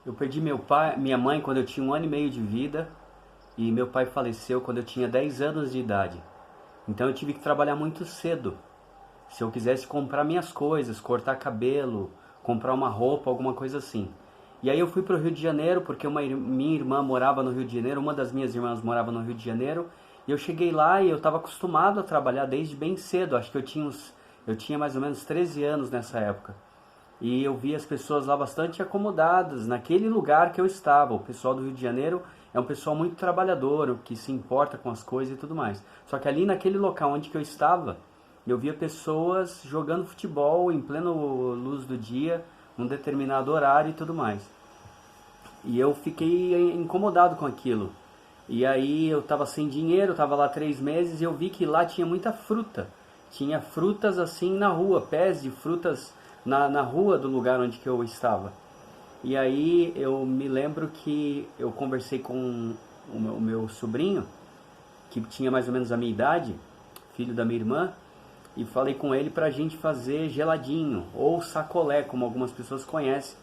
Eu perdi meu pai, minha mãe quando eu tinha 1 ano e meio de vida e meu pai faleceu quando eu tinha 10 anos de idade. Então eu tive que trabalhar muito cedo. Se eu quisesse comprar minhas coisas, cortar cabelo, comprar uma roupa, alguma coisa assim. E aí eu fui para o Rio de Janeiro porque minha irmã morava no Rio de Janeiro, uma das minhas irmãs morava no Rio de Janeiro. E eu cheguei lá e eu estava acostumado a trabalhar desde bem cedo. Acho que eu tinha mais ou menos 13 anos nessa época. E eu vi as pessoas lá bastante acomodadas naquele lugar que eu estava. O pessoal do Rio de Janeiro é um pessoal muito trabalhador, que se importa com as coisas e tudo mais. Só que ali naquele local onde que eu estava, eu via pessoas jogando futebol em plena luz do dia, num determinado horário e tudo mais. E eu fiquei incomodado com aquilo. E aí eu estava sem dinheiro, estava lá 3 meses e eu vi que lá tinha muita fruta. Tinha frutas assim na rua, pés de frutas na rua do lugar onde que eu estava. E aí eu me lembro que eu conversei com o meu sobrinho, que tinha mais ou menos a minha idade, filho da minha irmã, e falei com ele para a gente fazer geladinho, ou sacolé, como algumas pessoas conhecem,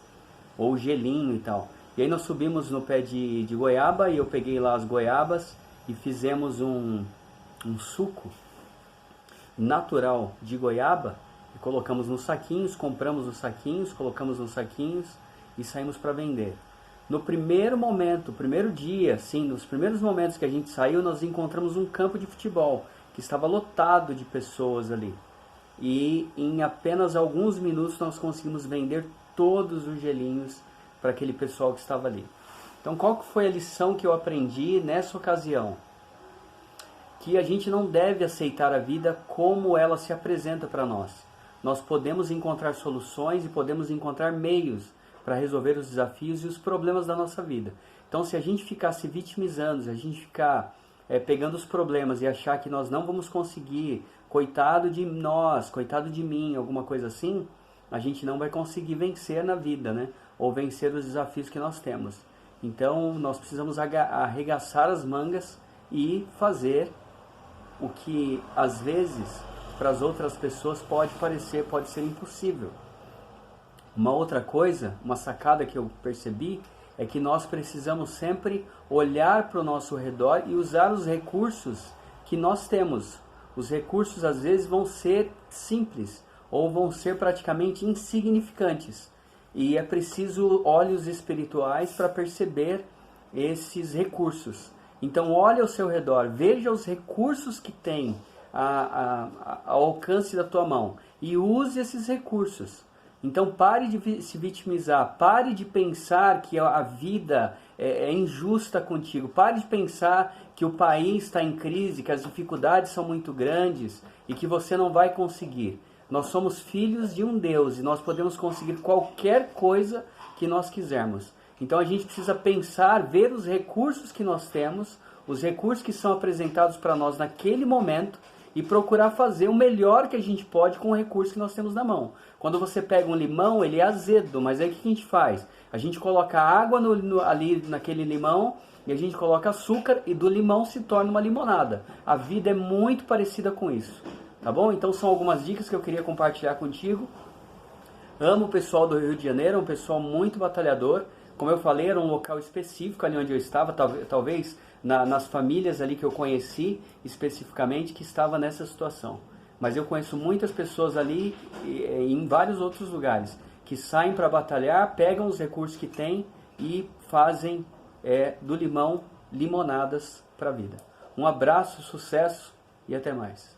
ou gelinho e tal. E aí nós subimos no pé de goiaba e eu peguei lá as goiabas e fizemos um suco natural de goiaba e colocamos nos saquinhos, compramos os saquinhos, colocamos nos saquinhos e saímos para vender. No primeiro momento, primeiro dia, sim, nos primeiros momentos que a gente saiu, nós encontramos um campo de futebol que estava lotado de pessoas ali. E em apenas alguns minutos nós conseguimos vender todos os gelinhos para aquele pessoal que estava ali. Então qual que foi a lição que eu aprendi nessa ocasião? Que a gente não deve aceitar a vida como ela se apresenta para nós. Nós podemos encontrar soluções e podemos encontrar meios para resolver os desafios e os problemas da nossa vida. Então se a gente ficar se vitimizando, se a gente ficar pegando os problemas e achar que nós não vamos conseguir, coitado de nós, coitado de mim, alguma coisa assim, a gente não vai conseguir vencer na vida, né? Ou vencer os desafios que nós temos. Então nós precisamos arregaçar as mangas e fazer o que às vezes para as outras pessoas pode ser impossível. Uma outra coisa, uma sacada que eu percebi, é que nós precisamos sempre olhar para o nosso redor e usar os recursos que nós temos. Os recursos às vezes vão ser simples ou vão ser praticamente insignificantes. E é preciso olhos espirituais para perceber esses recursos. Então olhe ao seu redor, veja os recursos que tem ao alcance da tua mão e use esses recursos. Então pare de se vitimizar, pare de pensar que a vida é injusta contigo, pare de pensar que o país está em crise, que as dificuldades são muito grandes e que você não vai conseguir. Nós somos filhos de um Deus e nós podemos conseguir qualquer coisa que nós quisermos. Então a gente precisa pensar, ver os recursos que nós temos, os recursos que são apresentados para nós naquele momento e procurar fazer o melhor que a gente pode com o recurso que nós temos na mão. Quando você pega um limão, ele é azedo, mas aí o que a gente faz? A gente coloca água ali naquele limão e a gente coloca açúcar e do limão se torna uma limonada. A vida é muito parecida com isso, tá bom? Então são algumas dicas que eu queria compartilhar contigo. Amo o pessoal do Rio de Janeiro, é um pessoal muito batalhador. Como eu falei, era um local específico ali onde eu estava, talvez nas famílias ali que eu conheci especificamente que estava nessa situação. Mas eu conheço muitas pessoas ali em vários outros lugares que saem para batalhar, pegam os recursos que têm e fazem do limão limonadas para a vida. Um abraço, sucesso e até mais.